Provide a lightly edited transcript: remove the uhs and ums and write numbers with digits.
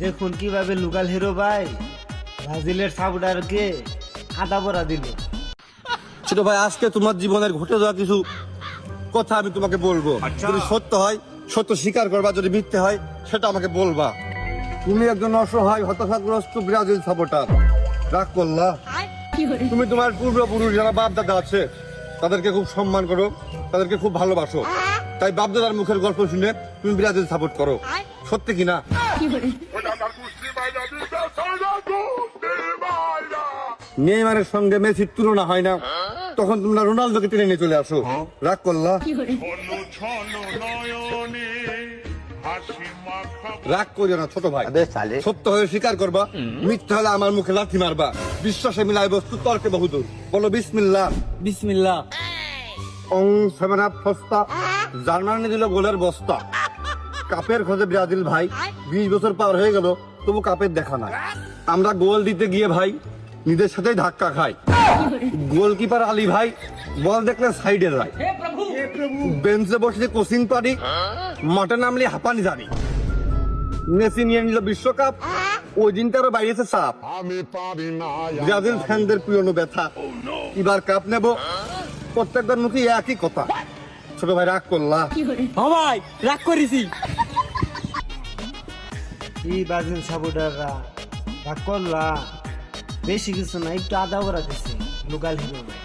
দেখুন কিভাবে local hero ভাই ব্রাজিলের সাপোর্টারকে আদা পরা দিল। ছোট ভাই, আজকে তোমার জীবনের ঘটে যাওয়া কিছু কথা আমি তোমাকে বলবো। যদি সত্য হয় সত্য স্বীকার করবা, যদি মিথ্যে হয় সেটা আমাকে বলবা। তুমি একজন অসহায় হতাশাগ্রস্ত ব্রাজিল সাপোর্টার, রাগ করলা। তুমি তোমার পূর্বপুরুষ যারা বাপ দাদা আছে তাদেরকে খুব সম্মান করো, তাদেরকে খুব ভালোবাসো, তাই বাপ দাদার মুখের গল্প শুনে তুমি ব্রাজিল সাপোর্ট করো। সত্যি কিনা? নেইমারের সঙ্গে মেসির তুলনা হয় না, তখন তোমরা রোনালদোকে টেনে নিয়ে চলে আসো। রাগ করলা। রাগ করিও না ছোট ভাই, সত্য হয়ে স্বীকার করবা, মিথ্যা হলে আমার মুখে লাথি মারবা। বিশ্বাসে মিলাই বস্তু তর্কে বহুদূর। বলো বিসমিল্লাহ। বিসমিল্লাহ। অং সেভেন আপ সস্তা, জার্মানি দিল গোলের বস্তা। কাপের খোঁজে ব্রাজিল ভাই, 20 বছর পার হয়ে গেল তবু কাপের দেখা নাই। আমরা গোল দিতে গিয়ে ভাই নিজের সাথেই ধাক্কা খাই। গোলকিপার আলী ভাই বল দেখলে সাইডে যায়। বেঞ্চে বসে কোচিং পারি, মাঠে নামলে হাঁপানি জানি। মেসি নিয়ে নিল বিশ্বকাপ, ওই দিনটারও বাইরেছে চাপ। ব্রাজিল ফ্যানদের পুরনো ব্যথা, এবার কাপ নেব। প্রত্যেকবার মুখে একই কথা। ছোট ভাই রাগ করলা। ভাই রাগ করেছি। এই ব্রাজিল সাপোর্টাররা রাগ করলা, বেশি কিছু না, একটু আদা করা দিচ্ছে লোকাল হিরো ভাই।